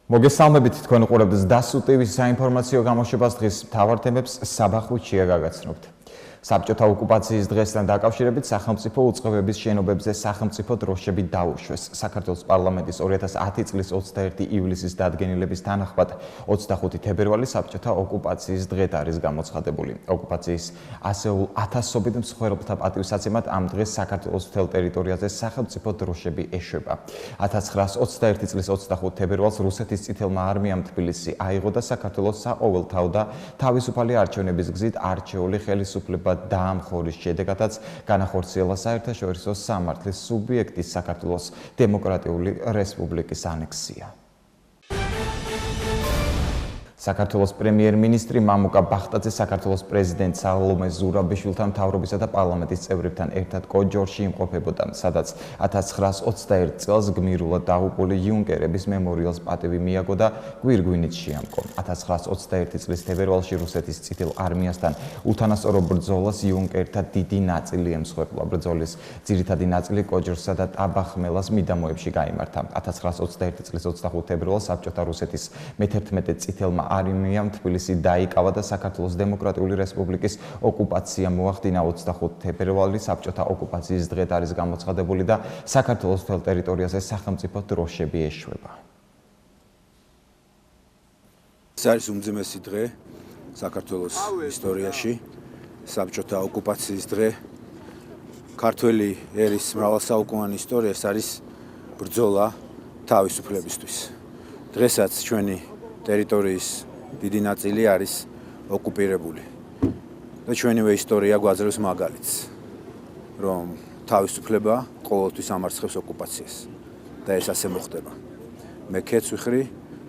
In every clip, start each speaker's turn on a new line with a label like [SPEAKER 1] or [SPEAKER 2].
[SPEAKER 1] მოგესალმებით თქვენ უყურებთ სდასუ ტივის საინფორმაციო გამოშვებას დღის მთავარ თემებს საბა ხვიჩია გაგაცნობთ. საბჭოთა ოკუპაციის დღესთან დაკავშირებით სახელმწიფო უწყებების შენობებზე სახელმწიფო დროშები დაუშვეს. საქართველოს პარლამენტის 2010 წლის 21 ივლისის დადგენილების თანახმად 25 თებერვალი საბჭოთა ოკუპაციის დღედ არის გამოცხადებული. ოკუპაციის ასეულ ათასობით მსხვერპლთა პატივსაცემად ამ დღეს საქართველოს მთელ ტერიტორიაზე სახელმწიფო დროშები ეშვება. 1921 წლის 25 თებერვალს რუსეთის წითელმა არმიამ თბილისი აიღო და საქართველოს საყოველთაო და თავისუფალი არჩევნების გზით არჩეული ხელისუფლება დაამხორის შედეგადაც განახორციელა საერთაშორისო სამართლის სუბიექტის საქართველოს დემოკრატიული რესპუბლიკის ანექსია. საქართველოს პრემიერ-მინისტრი მამუკა ბახტაძე საქართველოს პრეზიდენტ სალომე ზურაბიშვილთან მთავრობისა და პარლამენტის წევრებთან ერთად კოჯორში იმყოფებოდა, სადაც 1921 წელს გმირულად დაღუპული იუნკერების მემორიალს პატივი მიაგო და გვირგვინით შეამკო. 1921 წლის თებერვალში რუსეთის წითელ არმიასთან უთანასწორო ბრძოლას იუნკერთა დიდი ნაწილი ემსხვერპლა. ბრძოლის ძირითადი ნაწილი კოჯორსა და ტაბახმელას მიდამოებში გაიმართა. 1921 წლის 25 თებერვალს საბჭოთა რუსეთის მე-11 წითელმა არმიამ თბილისი დაიკავა და საქართველოს დემოკრატიული რესპუბლიკის ოკუპაცია მოახდინა. 25 თებერვალი საბჭოთა ოკუპაციის დღედ არის გამოცხადებული და საქართველოს მთელ ტერიტორიაზე სახელმწიფო დროშები ეშვება.
[SPEAKER 2] ეს არის უმძიმესი დღე საქართველოს ისტორიაში, საბჭოთა ოკუპაციის დღე. ქართველი ერის მრავალსაუკუნოვანი ისტორია არის ბრძოლა თავისუფლებისთვის. დღესაც ჩვენი ტერიტორიის დიდი ნაწილი არის ოკუპირებული. და ჩვენივე ისტორია გვაძლევს მაგალითს, რომ თავისუფლება ყოველთვის ამარცხებს ოკუპაციას და ეს ასე მოხდება. მე ქეთს ვიხრი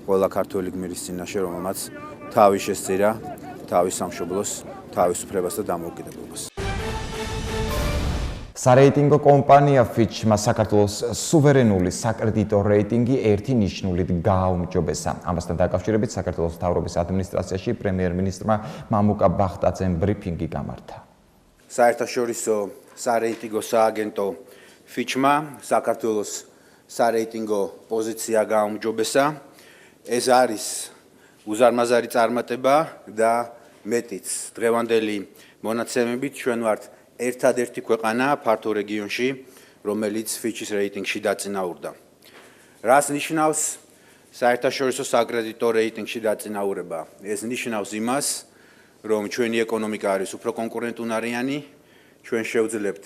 [SPEAKER 2] ყველა ქართველი გმირის წინაშე, რომელმაც თავი შესწირა თავის სამშობლოს თავისუფლებას და დამოუკიდებლობას.
[SPEAKER 1] სარეიტინგო კომპანია ხვიჩმა საქართველოს სუვერენული საკრედიტო რეიტინგი ერთი ნიშნულით გააუმჯობესა. ამასთან დაკავშირებით საქართველოს მთავრობის ადმინისტრაციაში პრემიერ-მინისტრმა მამუკა ბახტაძემ ბრიფინგი გამართა.
[SPEAKER 2] საერთაშორისო სარეიტინგო სააგენტო ხვიჩმა საქართველოს სარეიტინგო პოზიცია გააუმჯობესა. ეს არის უზარმაზარი წარმატება და მეტიც. დღევანდელი მონაცემებით ჩვენ ვართ ერთადერთი ქვეყანა ფართო რეგიონში, რომელიც ხვიჩის რეიტინგში დაწინაურდა. რას ნიშნავს საერთაშორისო საკრედიტო რეიტინგში დაწინაურება? ეს ნიშნავს იმას, რომ ჩვენი ეკონომიკა არის უფრო კონკურენტუნარიანი, ჩვენ შევძლებთ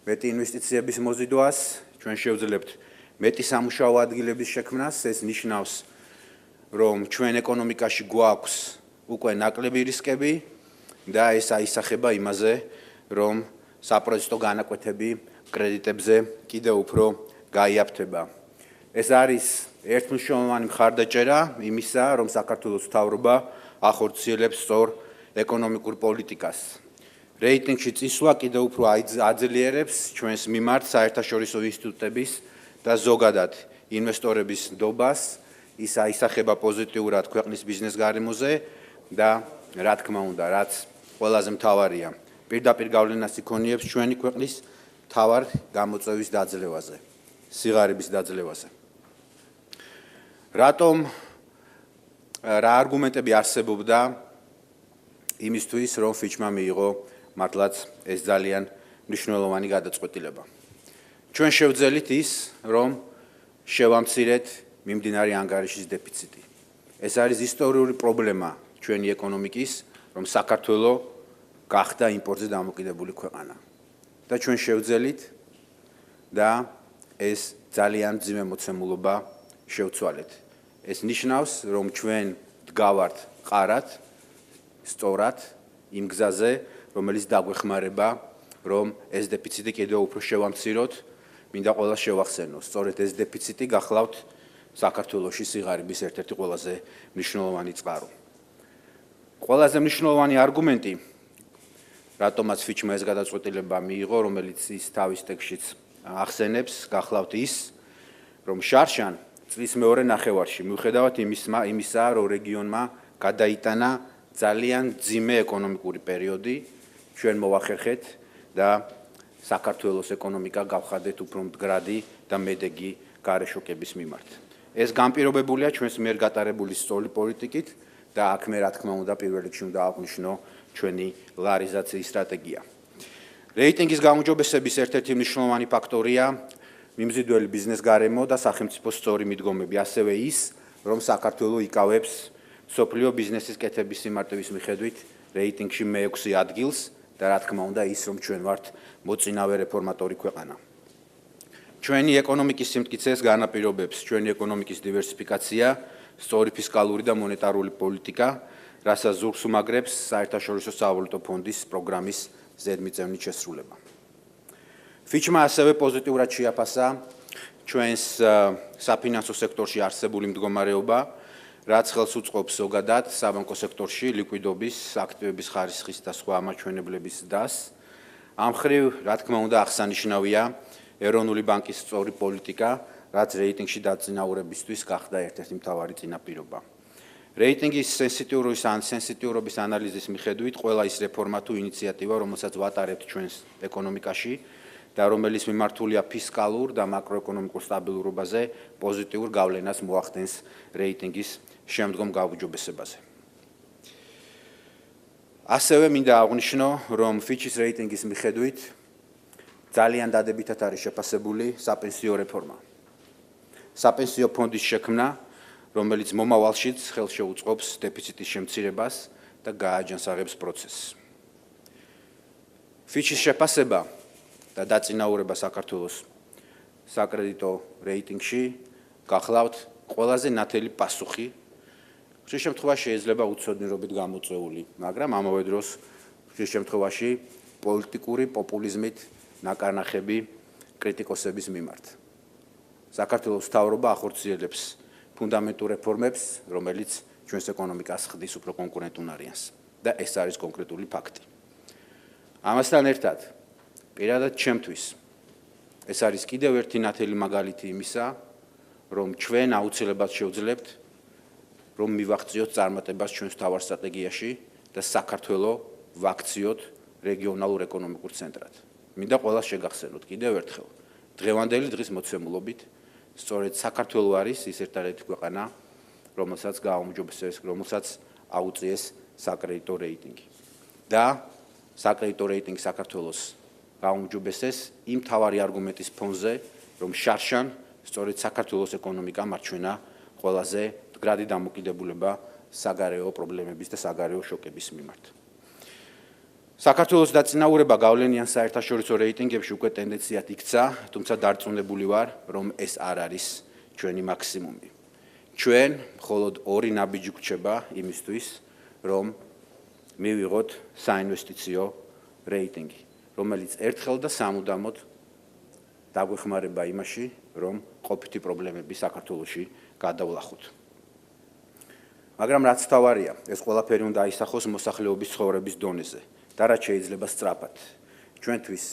[SPEAKER 2] მეტი ინვესტიციების მოზიდვას, ჩვენ შევძლებთ მეტი სამუშაო ადგილების შექმნას. ეს ნიშნავს, რომ ჩვენ ეკონომიკაში გვაქვს უკვე ნაკლები რისკები და ეს აისახება იმაზე, რომ საპროექტო განაკვეთები კრედიტებზე კიდევ უფრო გაიაფთება. ეს არის ერთმნიშვნელოვანი მხარდაჭერა იმისა, რომ საქართველოს მთავრობა ახორციელებს სწორ ეკონომიკურ პოლიტიკას. რეიტინგში წისვლა კიდევ უფრო აძლიერებს ჩვენს მიმართ საერთაშორისო ინსტიტუტების და ზოგადად ინვესტორების ნდობას. ის აისახება პოზიტიურად ქვეყნის ბიზნეს გარემოზე და რა თქმა უნდა, რაც ყველაზე მთავარია, პირდაპირ გავლენას იქონიებს ჩვენი ქვეყნის მთავარ გამოწვევის დაძლევაზე, სიღარიბის დაძლევაზე. რატომ რა არგუმენტები არსებობდა იმისთვის, რომ ხვიჩმა მიიღო მართლაც ეს ძალიან მნიშვნელოვანი გადაწყვეტილება? ჩვენ შევძელით ის, რომ შევამცირეთ მიმდინარე ანგარიშის დეფიციტი. ეს არის ისტორიული პრობლემა ჩვენი ეკონომიკის, რომ საქართველოს გახდა იმპორტზე დამოკიდებული ქვეყანა. და ჩვენ შევძელით და ეს ძალიან მძიმე მოცემულობა შევცვალეთ. ეს ნიშნავს, რომ ჩვენ დგავართ ყარად, სწორად იმ გზაზე, რომელიც დაგვეხმარება, რომ ეს დეფიციტი კიდევ უფრო შევამციროთ, მინდა ყველას შევახსენო. სწორედ ეს დეფიციტი გახლავთ საქართველოში სიღარიბის ერთ-ერთი ყველაზე მნიშვნელოვანი წყარო. ყველაზე მნიშვნელოვანი არგუმენტი, რატომაც ხვიჩმა ეს გადაწყვეტილება მიიღო, რომელიც ის თავის ტექსტშიც ახსენებს, გახლავთ ის, რომ შარშან წლის მეორე ნახევარში, მიუხედავად იმისა, რომ რეგიონმა გადაიტანა ძალიან მძიმე ეკონომიკური პერიოდი, ჩვენ მოვახერხეთ და საქართველოს ეკონომიკა გავხადეთ უფრო მდგრადი და მედეგი გარეშოკების მიმართ. ეს განპირობებულია ჩვენს მიერ გატარებული სწორი პოლიტიკით და აქ მე რა თქმა უნდა პირველ რიგში უნდა აღვნიშნო ჩვენი ლარიზაციის სტრატეგია. რეიტინგის გაუმჯობესების ერთ-ერთი მნიშვნელოვანი ფაქტორია მიმზიდველი ბიზნეს გარემო და სახელმწიფოს სწორი მიდგომები, ასევე ის, რომ საქართველო იკავებს სოფლიო ბიზნესის კეთების სიმარტივის მიხედვით რეიტინგში მე-6 ადგილს და რა თქმა უნდა ის, რომ ჩვენ ვართ მოწინავე რეფორმატორი ქვეყანა. ჩვენი ეკონომიკის სიმტკიცეს განაპირობებს ჩვენი ეკონომიკის დივერსიფიკაცია, სწორი ფისკალური და მონეტარული პოლიტიკა, რასაც ზურგს უმაგრებს საერთაშორისო სავალუტო ფონდის პროგრამის ზედმიწევნით შესრულება. ფიჩმა ასევე პოზიტიურად შეაფასა ჩვენს საფინანსო სექტორში არსებული მდგომარეობა, რაც ხელს უწყობს ზოგადად საბანკო სექტორში ლიკვიდობის, აქტივების ხარისხის და სხვა ამაჩვენებლების ზრდას. ამ მხრივ, რა თქმა უნდა, აღსანიშნავია ეროვნული ბანკის სწორი პოლიტიკა, რაც რეიტინგში დაწინაურებისთვის გახდა ერთ-ერთი მთავარი წინაპირობა. რეიტინგის სენსიტიურობის ანალიზის მიხედვით ყველა ის რეფორმა თუ ინიციატივა, რომელსაც ვატარებთ ჩვენს ეკონომიკაში და რომელიც მიმართულია ფისკალურ და მაკროეკონომიკურ სტაბილურობაზე, პოზიტიურ გავლენას მოახდენს რეიტინგის შემდგომ გაუმჯობესებაზე. ასევე მინდა აღვნიშნო, რომ ფიჩის რეიტინგის მიხედვით ძალიან დადებითად არის შეფასებული საპენსიო რეფორმა. საპენსიო ფონდის შექმნა, რომელიც მომავალშიც ხელს შეუწყობს დეფიციტის შემცირებას და გააჯანსაღებს პროცესს. ფიჩის შეფასება და დაწინაურება საქართველოს საკრედიტო რეიტინგში გახლავთ ყველაზე ნათელი პასუხი. ხშირ შემთხვევაში შეიძლება უცოდნირობით გამოწვეული, მაგრამ ამავე დროს ხშირ შემთხვევაში პოლიტიკური პოპულიზმით ნაკარნახები კრიტიკოსების მიმართ. საქართველოს მთავრობა ახორციელებს ფუნდამენტურ რეფორმებს, რომელიც ჩვენს ეკონომიკას ხდის უფრო კონკურენტუნარიანს და ეს არის კონკრეტული ფაქტი. ამასთან ერთად, პირადად ჩემთვის ეს არის კიდევ ერთი ნათელი მაგალითი იმისა, რომ ჩვენ აუცილებლად შევძლებთ, რომ მივახციოთ წარმატებას ჩვენს მთავარ სტრატეგიაში და საქართველო ვაქციოთ რეგიონალურ ეკონომიკურ ცენტრად. მინდა ყველას შეგახსენოთ კიდევ ერთხელ, დღევანდელი დღის მოცემულობით სწორედ საქართველო არის ის ერთადერთი ქვეყანა, რომელსაც გააუმჯობესეს, რომელსაც აუწიეს საკრედიტო რეიტინგი. და საკრედიტო რეიტინგი საქართველოს გაუმჯობესეს იმ მთავარი არგუმენტის ფონზე, რომ შარშან სწორედ საქართველოს ეკონომიკა მარჩვენა ყველაზე მდგრადი დამოკიდებულება საგარეო პრობლემების და საგარეო შოკების მიმართ. საქართველოს დაწინაურება გავლენიან საერთაშორისო რეიტინგებში უკვე ტენდენციად იქცა, თუმცა დარწმუნებული ვარ, რომ ეს არ არის ჩვენი მაქსიმუმი. ჩვენ მხოლოდ ორი ნაბიჯი გვჭება იმისთვის, რომ მივიღოთ საინვესტიციო რეიტინგი, რომელიც ერთხელ და სამუდამოდ დაგვეხმარება იმაში, რომ ყოფითი პრობლემები საქართველოში გადავლახოთ. მაგრამ რაც თავარია, ეს ყველაფერი უნდა აისახოს მოსახლეობის ცხოვრების დონეზე. და რაც შეიძლება სწრაფად. ჩვენთვის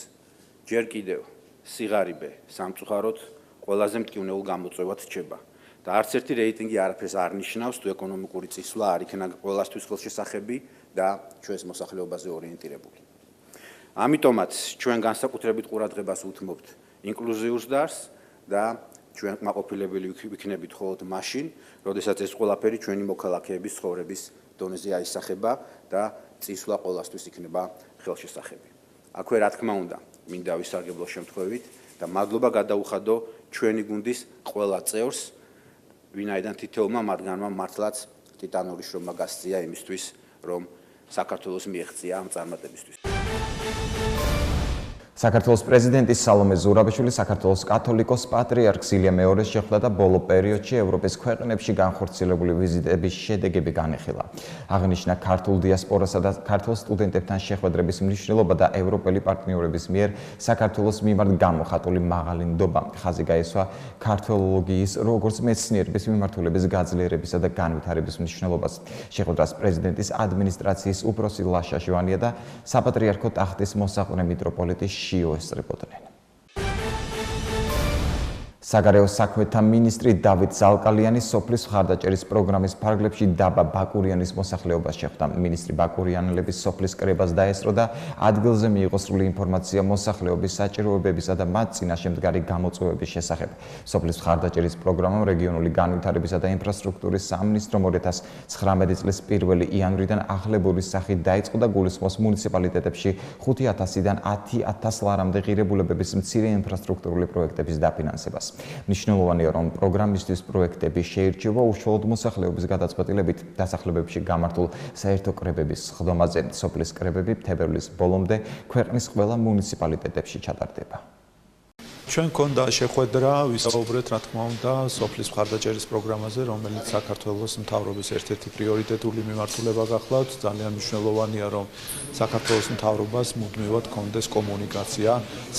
[SPEAKER 2] ჯერ კიდევ სიღარიბე სამწუხაროდ ყველაზე მტკივნეულ გამოწვევად რჩება. და არც ერთი რეიტინგი არაფერს არ ნიშნავს, თუ ეკონომიკური წისვლა არ იქნა ყველასთვის ხელშესახები და ჩვენს მოსახლეობაზე ორიენტირებული. ამიტომაც ჩვენ განსაკუთრებით ყურადღებას უთმობთ ინკლუზიურ ზრდას და ჩვენ კმაყოფილებელი ვიქნებით მხოლოდ მაშინ, როდესაც ეს ყველაფერი ჩვენი მოქალაქეების ცხოვრების დონეზე აისახება და წისვლა ყველასთვის იქნება ხელშესახები. აქვე რა თქმა უნდა, მინდა ვისარგებლო შემთხვევით და მადლობა გადაუხადო ჩვენი გუნდის ყველა წევრს, ვინაიდან თითოეულმა მათგანმა მართლაც ტიტანური შრომა გასწია იმისთვის, რომ საქართველოს მიეღწია ამ წარმატებისთვის.
[SPEAKER 1] საქართველოს პრეზიდენტი სალომე ზურაბიშვილი საქართველოს კათოლიკოს პატრიარქს ილია მეორეს შეხვდა და ბოლო პერიოდში ევროპის ქვეყნებში განხორციელებული ვიზიტების შედეგები განეხილა. აღნიშნა ქართულ დიასპორასა და ქართულ სტუდენტებთან შეხვედრების მნიშვნელობა და ევროპელი პარტნიორების მიერ საქართველოს მიმართ გამოხატული მაღალი ნდობა. ხაზი გაესვა ქართველოლოგიის როგორც მეცნიერების მიმართულების გაძლიერებისა და განვითარების მნიშვნელობას. შეხვედრას პრეზიდენტის ადმინისტრაციის უფროსი ლაშა ჟვანია და საპატრიარქო ტახტის მოსაყვნე მიტროპოლიტი საგარეო საქმეთა მინისტრი დავით ზალკალიანი სოფლის მხარდაჭერის პროგრამის ფარგლებში დაბა ბაკურიანის მოსახლეობას შეხვდა. მინისტრი ბაკურიანელების სოფლის კრებას დაესწრო და ადგილზე მიიღო სრული ინფორმაცია მოსახლეობის საჭიროებებისა და მათ წინაშე მდგარი გამოწვევების შესახებ. სოფლის მხარდაჭერის პროგრამამ რეგიონული განვითარებისა და ინფრასტრუქტურის სამინისტრომ 2019 წლის 1 იანვრიდან ახლებულის სახით დაიწყო და გულისხმობს მუნიციპალიტეტებში 5,000-დან 10,000 ლარამდე ღირებულებების მცირე ინფრასტრუქტურული პროექტების დაფინანსებას. მნიშვნელოვანია, რომ პროგრამისთვის პროექტები შეირჩევა უშუალოდ მოსახლეობის გადაწყვეტილებით დასახლებებში გამართულ საერთო კრებების სხდომაზე. სოფლის კრებები თებერვლის ბოლომდე ქვეყნის ყველა მუნიციპალიტეტებში ჩატარდება.
[SPEAKER 3] ჩვენ გქონდა შეხვედრა, ვისაუბრეთ რა თქმა უნდა სოფლის მხარდაჭერის პროგრამაზე, რომელიც საქართველოს მთავრობის ერთ-ერთი პრიორიტეტული მიმართულება გახლავთ. ძალიან მნიშვნელოვანია, რომ საქართველოს მთავრობას მუდმივად გქონდეს კომუნიკაცია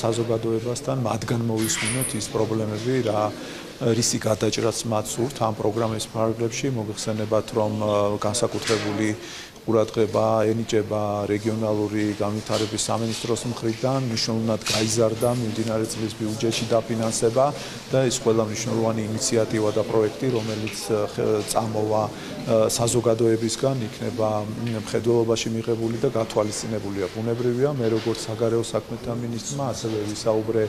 [SPEAKER 3] საზოგადოებასთან, მათგან მოვისმინოთ ის პრობლემები, რისი გადაჭრაც მათ სურთ ამ პროგრამის ფარგლებში, მოგეხსენებათ, რომ განსაკუთრებული ყურადღება ენიჭება რეგიონალური განვითარების სამინისტროს მხრიდან, მნიშვნელოვნად გაიზარდა მიმდინარე წლის ბიუჯეტში დაფინანსება და ეს ყველა მნიშვნელოვანი ინიციატივა და პროექტი, რომელიც წამოვა საზოგადოებისგან, იქნება მხედველობაში მიღებული და გათვალისწინებულია. ბუნებრივია, მე როგორც საგარეო საქმეთა მინისტრმა ასევე ვისაუბრე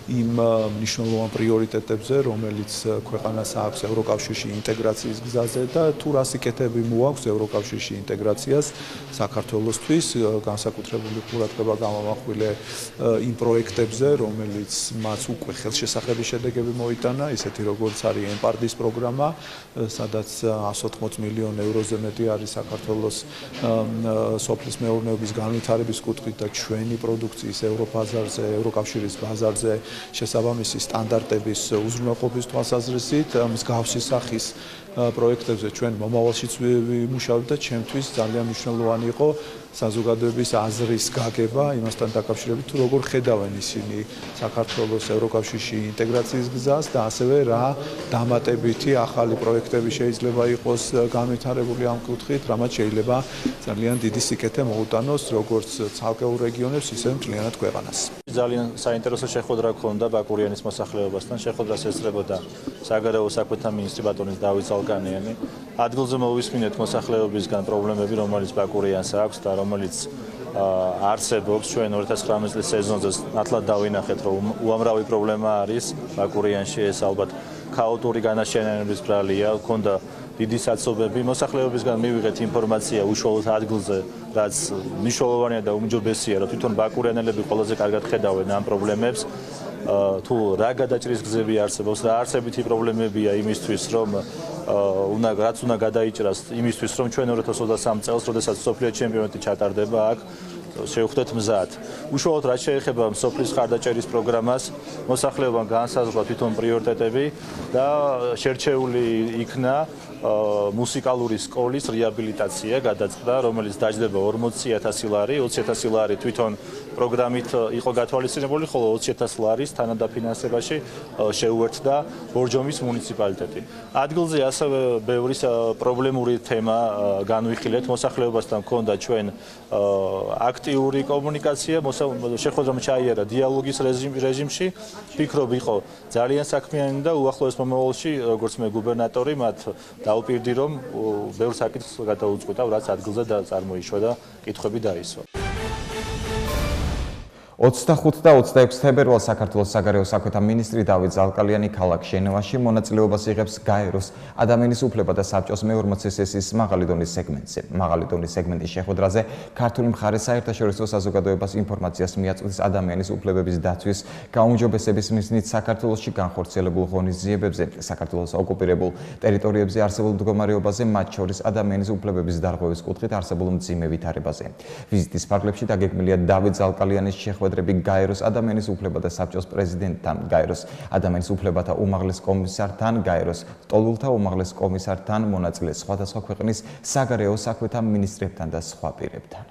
[SPEAKER 3] იმ მნიშვნელოვან პრიორიტეტებზე, რომელიც ქვეყანას აქვს ევროკავშირში ინტეგრაციის გზაზე და თუ რა სიკეთები მოაქვს ევროკავშირში ინტეგრაციას საქართველოსთვის, განსაკუთრებული ყურადღება გამოვახვილე იმ პროექტებზე, რომელიც მას უკვე ხელშესახების შედეგები მოიტანა, ისეთი როგორც არის ემპარდის პროგრამა, სადაც 180 მილიონ ევროზე მეტი არის საქართველოს სოფლის მეურნეობის განვითარების კუთხით და ჩვენი პროდუქციის ევრობაზარზე, ევროკავშირის ბაზარზე შესაბამისი სტანდარტების უზრუნველყოფის თვალსაზრისით მსგავსი სახის პროექტებზე ჩვენ მომავალშიც ვიმუშავებთ და ჩემთვის ძალიან მნიშვნელოვანი იყო საზოგადოების აზრის გაგება იმასთან დაკავშირებით, თუ როგორ ხედავენ ისინი საქართველოს ევროკავშირში ინტეგრაციის გზას და ასევე რა დამატებითი ახალი პროექტები შეიძლება იყოს განვითარებული ამ კუთხით, რამაც შეიძლება ძალიან დიდი სიკეთე მოუტანოს როგორც ცალკეულ რეგიონებს, ისე მთლიანად ქვეყანას.
[SPEAKER 4] ძალიან საინტერესო შეხვედრა გქონდა ბაკურიანის მოსახლეობასთან. შეხვედრას ესწრებოდა საგარეო საქმეთა მინისტრი ბატონი დავით ზალკალიანი. ადგილზე მოვისმინეთ მოსახლეობისგან პრობლემები, რომელიც ბაკურიანს აქვს და რომელიც არსებობს ჩვენ 2019 წლის სეზონზე ნათლად დავინახეთ, რომ უამრავი პრობლემა არის ბაკურიანში, ეს ალბათ ქაოტური განაშენიანების ბრალია, გქონდა დიდი საცობები, მოსახლეობისგან მივიღეთ ინფორმაცია უშუალოდ ადგილზე, რაც მნიშვნელოვანია და უმჯობესია, რომ თვითონ ბაკურიანელები ყველაზე კარგად ხედავენ ამ პრობლემებს. თუ რა გადაჭრის გზები არსებობს, რა არსებითი პრობლემებია იმისთვის, რომ რაც უნდა გადაიჭრას იმისთვის, რომ ჩვენ 2023 წელს, როდესაც მსოფლიო ჩემპიონატი ჩატარდება აქ, შევხვდეთ მზად. უშუალოდ რაც შეეხება სოფლის მხარდაჭერის პროგრამას, მოსახლეობამ განსაზღვრა თვითონ პრიორიტეტები და შერჩეული იქნა მუსიკალური სკოლის რეაბილიტაცია გადაწყდა, რომელიც დაჯდება 40,000 ლარი, 20,000 ლარი თვითონ პროგრამით იყო გათვალისწინებული, ხოლო 20,000 ლარის თანადაფინანსებაში შეუერთდა ბორჯომის მუნიციპალიტეტი. ადგილზე ასევე ბევრი პრობლემური თემა განვიხილეთ, მოსახლეობასთან ჰქონდა ჩვენ აქტიური კომუნიკაცია, შეხვედრამ ჩაიარა დიალოგის რეჟიმში, ფიქრობ იყო ძალიან საქმიანი და უახლოეს მომავალში, როგორც მე გუბერნატორი, მათ დაუპირდი, რომ ბევრ საკითხს გადაუწყვეტავ, რაც ადგილზე წარმოიშვა და კითხვები დაისვა.
[SPEAKER 1] 25 და 26 თებერვალს საქართველოს საგარეო საქმეთა მინისტრი დავით ზალკალიანი ქალაქ ჟენევაში მონაწილეობას იღებს გაეროს ადამიანის უფლება და საბჭოს მე-40 სესიის მაღალი დონის სეგმენტზე. მაღალი დონის სეგმენტის შეხვედრაზე ქართული მხარე საერთაშორისო საზოგადოებას ინფორმაციას მიაწვდის ადამიანის უფლებების დაცვის გაუმჯობესების მიზნით საქართველოში განხორციელებულ ღონისძიებებზე, საქართველოს ოკუპირებულ ტერიტორიებზე არსებულ მდგომარეობაზე, მათ შორის ადამიანის უფლებების დარღვევის კუთხით არსებულ მძიმე ვითარებაზე. ვიზიტის ფარგლებში დაგეგმილია დავით ზალკალიანის შეხვედრები გაეროს ადამიანის უფლება და საბჭოს პრეზიდენტთან, გაეროს ადამიანის უფლებათა უმაღლეს კომისართან, გაეროს ტოლულთა უმაღლეს კომისართან, მონაწილე სხვადასხვა ქვეყნის საგარეო საქმეთა მინისტრებთან და სხვა პირებთან.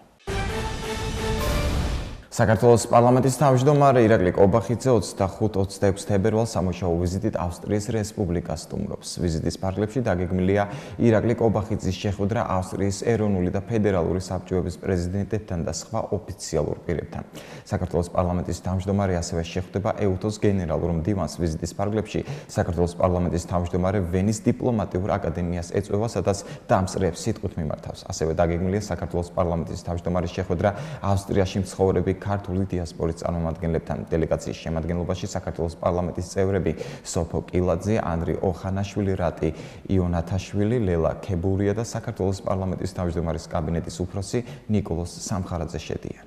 [SPEAKER 1] საქართველოს პარლამენტის თავმჯდომარე ირაკლი კობახიძე 25-26 თებერვალს სამუშაო ვიზიტით ავსტრიის რესპუბლიკას სტუმრობს. ვიზიტის ფარგლებში დაგეგმილია ირაკლი კობახიძის შეხვედრა ავსტრიის ეროვნული და ფედერალური საბჭოების პრეზიდენტებთან და სხვა ოფიციალურ პირებთან. საქართველოს პარლამენტის თავმჯდომარე ასევე შეხვდება ეუთოს გენერალურ მდივანს. ვიზიტის ფარგლებში საქართველოს პარლამენტის თავმჯდომარე ვენის დიპლომატიურ აკადემიას ეწვევა, სადაც დამსწრეებს სიტყვით მიმართავს. ასევე დაგეგმილია საქართველოს პარლამენტის თავმჯდომარის შეხვედრა ავსტრიაში მცხოვრები ქართული დიასპორის წარმომადგენლებთან. დელეგაციის შემადგენლობაში საქართველოს პარლამენტის წევრები სოფო კილაძე, ანდრი ოხანაშვილი, რატი იონათაშვილი, ლელა ქებურია და საქართველოს პარლამენტის თავმჯდომარის კაბინეტის უფროსი ნიკოლოზ სამხარაძე შედიან.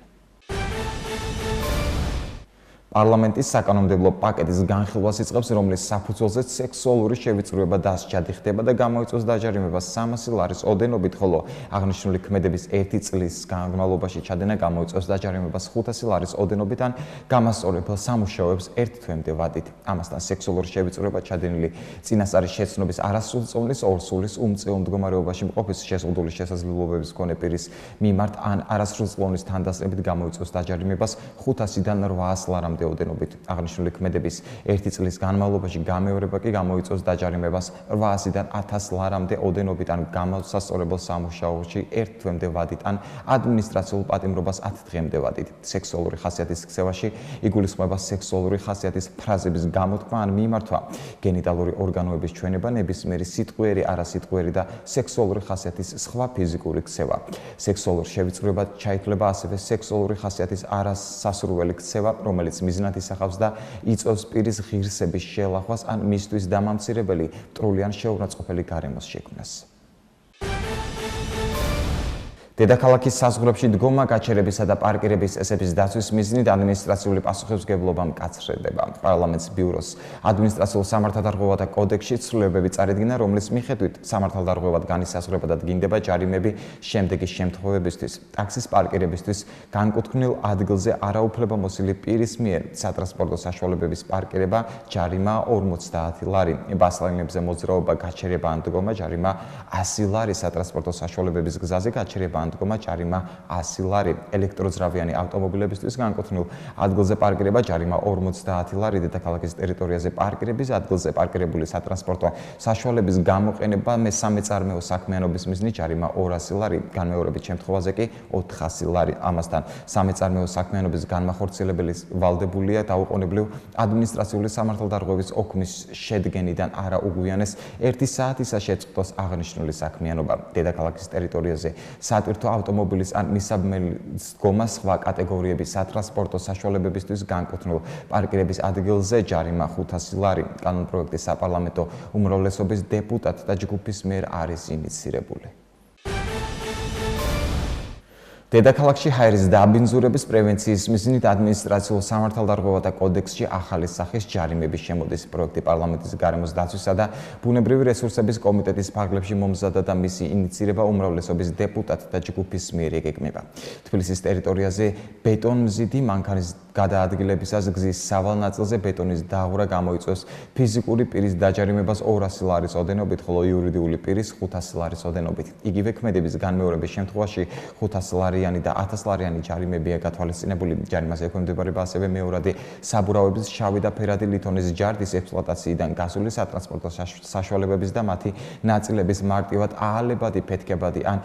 [SPEAKER 1] პარლამენტის საკანონმდებლო პაკეტის განხილვას იწყებს, რომლის საფუძველზეც სექსუალური შევიწროება დასჯადი ხდება და გამოიწვევს დაჯარიმებას 300 ლარის ოდენობით, ხოლო აღნიშნული ქმედების 1 წლის განმავლობაში ჩადენა გამოიწვევს დაჯარიმებას 500 ლარის ოდენობით ან გამასწორებელ სამუშაოებს 1 თვემდე ვადით. ამასთან სექსუალური შევიწროება ჩადენილი წინასწარი შეცნობის არასრულწლოვნის, ორსულის, უმწეო მდგომარეობაში მყოფის, შეზღუდული შესაძლებლობების მქონე პირის მიმართ ან არასრულწლოვნის თანდასწრებით გამოიწვევს დაჯარიმებას 500-დან 800 ლარამდე ოდენობით. აღნიშნული ქმედების 1 წლის განმავლობაში გამეორება კი გამოიწვევს დაჯარიმებას 800-დან 1000 ლარამდე ოდენობით ან გამოსასწორებელ სამუშაოში 1 თვემდე ვადით ან ადმინისტრაციულ პატიმრობას 10 დღემდე ვადით. სექსუალური ხასიათის ქცევაში იგულისხმება სექსუალური ხასიათის ფრაზების გამოთქმა ან მიმართვა, გენიტალური ორგანოების ჩვენება, ნებისმიერი სიტყვიერი, არასიტყვიერი და სექსუალური ხასიათის სხვა ფიზიკური ქცევა. სექსუალურ შევიწროებად ჩაითვლება ასევე სექსუალური ხასიათის არასასურველი ქცევა, რომელიც მიზნად ისახავს და იწვევს პირის ღირსების შელახვას ან მისთვის დამამცირებელი, მტრული ან შეურაცხყოფელი გარემოს შექმნას. დედაქალაქის საზღვრებში დგომა, გაჩერებისა და პარკირების წესების დაცვის მიზნით ადმინისტრაციული პასუხისმგებლობა მკაცრდება. პარლამენტის ბიუროს ადმინისტრაციულ სამართალდარღვევათა კოდექსში ცვლილებები წარიდგინა, რომლის მიხედვით სამართალდარღვევად განისაზღვრება და დგინდება ჯარიმები შემდეგი შემთხვევებისთვის: ტაქსის პარკირებისთვის განკუთვნილ ადგილზე არაუფლებამოსილი პირის მიერ სატრანსპორტო საშუალებების პარკირება ჯარიმა 50 ლარი, ბასლაინებზე მოძრაობა, გაჩერება ან დგომა ჯარიმა 100 ლარი, სატრანსპორტო საშუალებების გზაზე გაჩერება დგომა ჯარიმა 100 ლარი, ელექტროძრავიანი ავტომობილებისთვის განკუთვნილ ადგილზე პარკირება ჯარიმა 50 ლარი, დედაქალაქის ტერიტორიაზე პარკირების ადგილზე პარკირებული სატრანსპორტო საშუალების გამოყენება მესამეწარმეო საქმიანობის მიზნით ჯარიმა 200 ლარი, განმეორებით შემთხვევაზე კი 400 ლარი. ამასთან სამეწარმეო საქმიანობის განმახორციელებელი ვალდებულია დაუყოვნებლივ ადმინისტრაციული სამართალდარღვევის ოქმის შედგენიდან არა უგვიანეს 1 საათისა შეწყვეტოს აღნიშნული საქმიანობა. დედაქალაქის ტერიტორიაზე ავტომობილის ან მისაბმელის დგომა სხვა კატეგორიების სატრანსპორტო საშუალებებისთვის განკუთვნილ პარკირების ადგილზე ჯარიმა 500 ლარი. კანონპროექტი საპარლამენტო უმრავლესობის დეპუტატთა ჯგუფის მიერ არის ინიცირებული. დედაქალაქში ჰაერის დაბინძურების პრევენციის მიზნით ადმინისტრაციულ სამართალდარღვევათა კოდექსში ახალი სახის ჯარიმები შემოდის. პროექტი პარლამენტის გარემოს დაცვისა და ბუნებრივი რესურსების კომიტეტის ფარგლებში მომზადდა და მისი ინიცირება უმრავლესობის დეპუტატთა ჯგუფის მიერ იგეგმება. თბილისის ტერიტორიაზე ბეტონმზიდი მანქანის გადაადგილებისას გზის სავალ ნაწილზე ბეტონის დაღვრა გამოიწვევს ფიზიკური პირის დაჯარიმებას 200 ლარის ოდენობით, ხოლო იურიდიული პირის 500 ლარის ოდენობით. იგივე ქმედების განმეორების შემთხვევაში 500 ლარიანი და 1000 ლარიანი ჯარიმებია გათვალისწინებული. ჯარიმას ექვემდებარება ასევე მეორადი საბურავების შავი და ფერადი ლითონის ჯარდის ექსპლუატაციიდან გასული სატრანსპორტო საშუალებების და მათი ნაწილების მარტივად აალებადი, ფეთქებადი ან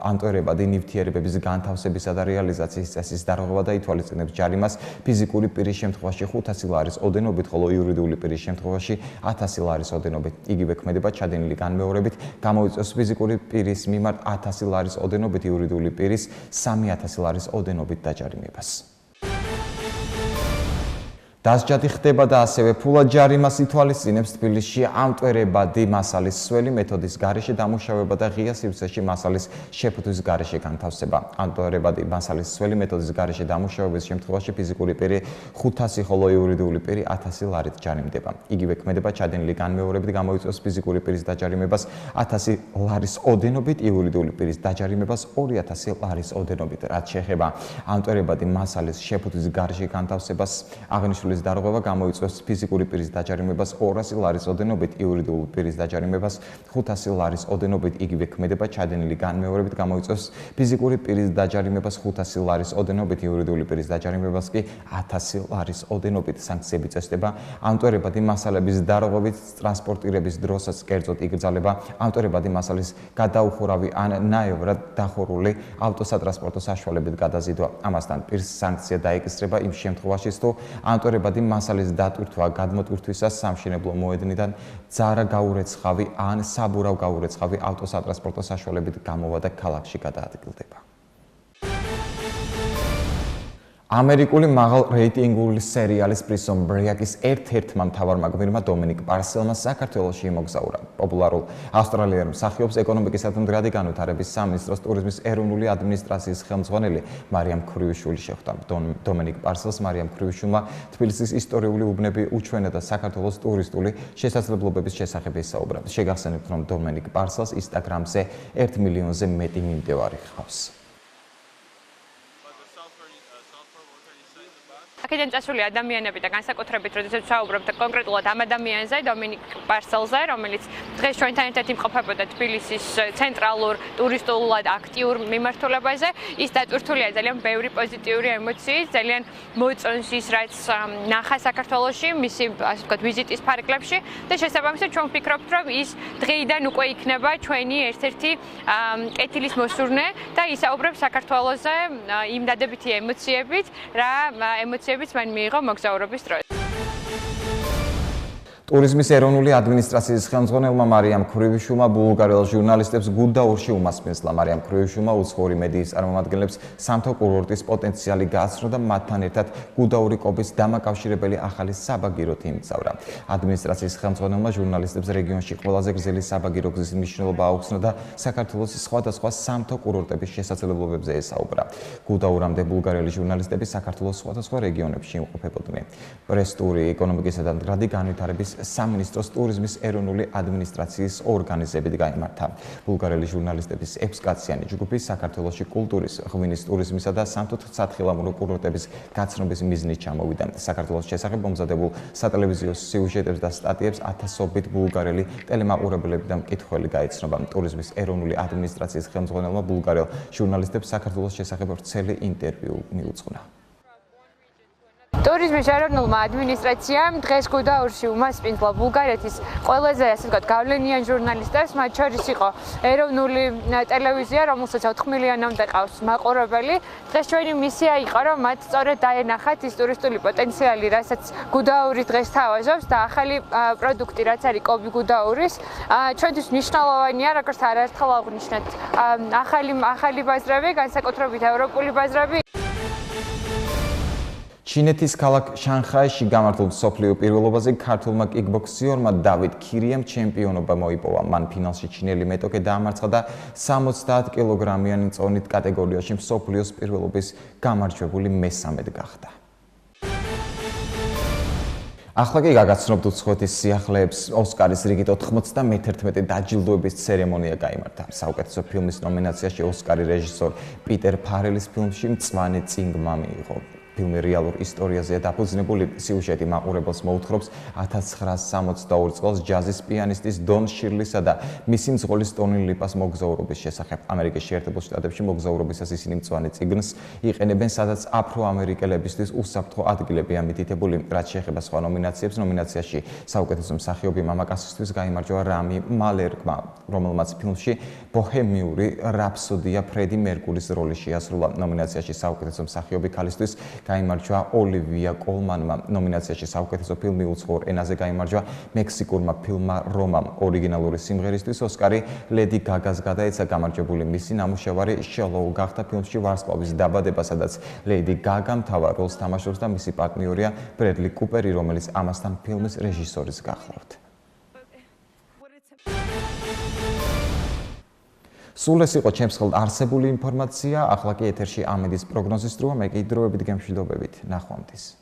[SPEAKER 1] ამტვერებადი ნივთიერებების განთავსებისა და რეალიზაციის წესის დარღვევა და ითვალისწინებს ჯარიმას ფიზიკური პირის შემთხვევაში 500 ლარის ოდენობით, ხოლო იურიდიული პირის შემთხვევაში 1000 ლარის ოდენობით. იგივე ქმედება ჩადენილი განმეორებით გამოიწვევს ფიზიკური პირის მიმართ 1000 ლარის ოდენობით, იურიდიული პირის 3000 ლარის ოდენობით დაჯარიმებას. დასჯადი ხდება და ასევე ფულად ჯარიმას ითვალისწინებს თბილისში ამტვერებადი მასალის სველი მეთოდის გარეშე დამუშავება და ღია სივრცეში მასალის შეფუთვის გარეშე განთავსება. ამტვერებადი მასალის სველი მეთოდის გარეშე დამუშავების შემთხვევაში ფიზიკური პირი 500, ხოლო იურიდიული პირი 1000 ლარით ჯარიმდება. იგივე ქმედება ჩადენილი განმეორებით გამოიწვევს ფიზიკური პირის დაჯარიმებას 1000 ლარის ოდენობით, იურიდიული პირის დაჯარიმებას 2000 ლარის ოდენობით. რაც შეეხება ამტვერებადი მასალის შეფუთვის გარეშე განთავსებას, აღნიშნული მასალის დარღვევა გამოიწვევს ფიზიკური პირის დაჯარიმებას 200 ლარის ოდენობით, იურიდიული პირის დაჯარიმებას 500 ლარის ოდენობით, იგივე ქმედება ჩადენილი განმეორებით გამოიწვევს ფიზიკური პირის დაჯარიმებას 500 ლარის ოდენობით, იურიდიული პირის დაჯარიმებას კი 1000 ლარის ოდენობით. სანქციები წესდება ამტვერებადი მასალების დარღვევით ტრანსპორტირების დროსაც, კერძოდ იგრძალება ამტვერებადი მასალის გადაუხურავი ან ნაევრად დახურული ავტოსატრანსპორტო საშუალებით გადაზიდვა. ამასთან პირს სანქცია დაეკისრება იმ შემთხვევაშიც, თუ ამტვერებადი მასალის დატვირთვა გადმოტვირთვისას სამშენებლო მოედნიდან ძარა გაურეცხავი ან საბურავ გაურეცხავი ავტოსატრანსპორტო საშუალებით გამოვა და ქალაქში გადაადგილდება. ამერიკული მაღალ რეიტინგული სერიალის პრისონ ბრეაკის ერთ-ერთმა მთავარმა გმირმა დომინიკ პარსელმა საქართველოში იმოგზაურა. პოპულარულ ავსტრალიელ მსახიობს ეკონომიკისა და მდგრადი განვითარების სამინისტროს ტურიზმის ეროვნული ადმინისტრაციის ხელმძღვანელი მარიამ ქრივიშვილი შეხვდა. დომინიკ პარსელს მარიამ ქრივიშვილმა თბილისის ისტორიული უბნები უჩვენა და საქართველოს ტურისტული შესაძლებლობების შესახებ ისაუბრა. შეგახსენებთ, რომ დომინიკ პარსელს ინსტაგრამზე 1 მილიონზე მეტი მიმდევარი ჰყავს.
[SPEAKER 5] აქედან წასული ადამიანები და განსაკუთრებით როდესაც ვსაუბრობთ კონკრეტულად ამ ადამიანზე, დომინიკ პარსელზე, რომელიც დღეს ჩვენთან ერთად იმყოფებოდა თბილისის ცენტრალურ ტურისტულად აქტიურ მიმართულებაზე, ის დატვირთულია ძალიან ბევრი პოზიტიური ემოციით, ძალიან მოწონს ის, რაც ნახა საქართველოში, მისი ასე ვთქვათ ვიზიტის ფარგლებში და შესაბამისად ჩვენ ვფიქრობთ, რომ ის დღეიდან უკვე იქნება ჩვენი ერთ-ერთი კეთილის მოსურნე და ისაუბრებს საქართველოზე იმ დადებითი ემოციებით, რა ემოციები მან მიიღო მოგზაურობის დროს.
[SPEAKER 1] ტურიზმის ეროვნული ადმინისტრაციის ხელმძღვანელმა მარიამ ქრივიშვილმა ბულგარელ ჟურნალისტებს გუდაურში უმასპინძლა. მარიამ ქრივიშვილმა უცხოური მედიის წარმომადგენლებს სამთო კურორტის პოტენციალი გააცნო და მათთან ერთად გუდაური კობის დამაკავშირებელი ახალი საბაგირო იმგზავრა. ადმინისტრაციის ხელმძღვანელმა ჟურნალისტებს რეგიონში ყველაზე გრძელი საბაგირო გზის მნიშვნელობა აუხსნა და საქართველოს სხვადასხვა სამთო კურორტების შესაძლებლობებზე ესაუბრა. გუდაურამდე ბულგარელი ჟურნალისტები საქართველოს სხვადასხვა რეგიონებში იმყოფებოდნენ. პრესტური, ეკონომიკისა და მდგრადი განვითარების სამინისტროს ტურიზმის ეროვნული ადმინისტრაციის ორგანიზებით გაიმართა. ბულგარელი ჟურნალისტების 6 კაციანი ჯგუფი საქართველოში კულტურის, ღვინის ტურიზმისა და სამთო-სათხილამურო კურორტების გაცნობის მიზნით ჩამოვიდა. საქართველოს შესახებ მომზადებულ სატელევიზიო სიუჟეტებს და სტატიებს ათასობით ბულგარელი ტელემაყურებლები და მკითხველი გაიცნობა. ტურიზმის ეროვნული ადმინისტრაციის ხელმძღვანელმა ბულგარელ ჟურნალისტებს საქართველოს შესახებ ვრცელი ინტერვიუ მიუძღვნა.
[SPEAKER 5] ტურიზმის ეროვნულმა ადმინისტრაციამ დღეს გუდაურში უმასპინძლა ბულგარეთის ყველაზე ასე ვთქვათ გავლენიან ჟურნალისტებს, მათ შორის იყო ეროვნული ტელევიზია, რომელსაც 4 მილიონამდე ყავს მაყურებელი. დღეს ჩვენი მისია იყო, რომ მათ სწორედ დაენახათ ის ტურისტული პოტენციალი, რასაც გუდაური დღეს თავაზობს და ახალი პროდუქტი, რაც არის კობი გუდაურის. ჩვენთვის მნიშვნელოვანია, როგორც არაერთხელ აღვნიშნეთ, ახალი ბაზრები, განსაკუთრებით ევროპული ბაზრები.
[SPEAKER 1] ჩინეთის ქალაქ შანხაიში გამართულ მსოფლიო პირველობაზე ქართულმა კიკბოქსიორმა დავით ქირიამ ჩემპიონობა მოიპოვა. მან ფინალში ჩინელი მეტოქე დაამარცხა და 70 კილოგრამიანი წონით კატეგორიაში მსოფლიოს პირველობის გამარჯვებული მესამედ გახდა. ახლა კი გაგაცნობთ უცხოეთის სიახლეებს. ოსკარის რიგით 91 დაჯილდოების ცერემონია გაიმართა. საუკეთესო ფილმის ნომინაციაში ოსკარი რეჟისორ პიტერ ფარელის ფილმში მწვანე წიგნმა მიიღო. ფილმი რეალურ ისტორიაზეა დაფუძნებული. სიუჟეტი მაყურებელს მოუთხრობს 1962 წელს ჯაზის პიანისტის დონ შირლისა და მისი მძღოლის ტონი ლიპას მოგზაურობის შესახებ. ამერიკის შეერთებულ შტატებში მოგზაურობისას ისინი მწვანე წიგნს იყენებენ, სადაც აფრო-ამერიკელებისთვის უსაფრთხო ადგილებია მითითებული. რაც შეეხება სხვა ნომინაციებს, ნომინაციაში საუკეთესო მსახიობი მამაკაცისთვის გაიმარჯვა რამი მალერკმა, რომელმაც ფილმში ბოჰემიური რაფსოდია ფრედი მერკურის როლი შეასრულა. ნომინაციაში საუკეთესო მსახიობი ქალისთვის გაიმარჯვა ოლივია კოლმანმა. ნომინაციაში საუკეთესო ფილმი უცხოურ ენაზე გაიმარჯვა მექსიკურმა ფილმმა რომამ. ორიგინალური სიმღერისთვის ოსკარი ლედი გაგას გადაეცა. გამარჯვებული მისი ნამუშევარი შელოუ გახდა ფილმში ვარსკვლავის დაბადება, სადაც ლედი გაგა მთავარ როლს თამაშობს და მისი პარტნიორია ბრედლი კუპერი, რომელიც ამასთან ფილმის რეჟისორის გახლავთ. სულ ეს იყო ჩემს ხელთ არსებული ინფორმაცია. ახლა კი ეთერში ამედის პროგნოზის დროა. მე კი დროებით გემშვიდობებით. ნახვამდის.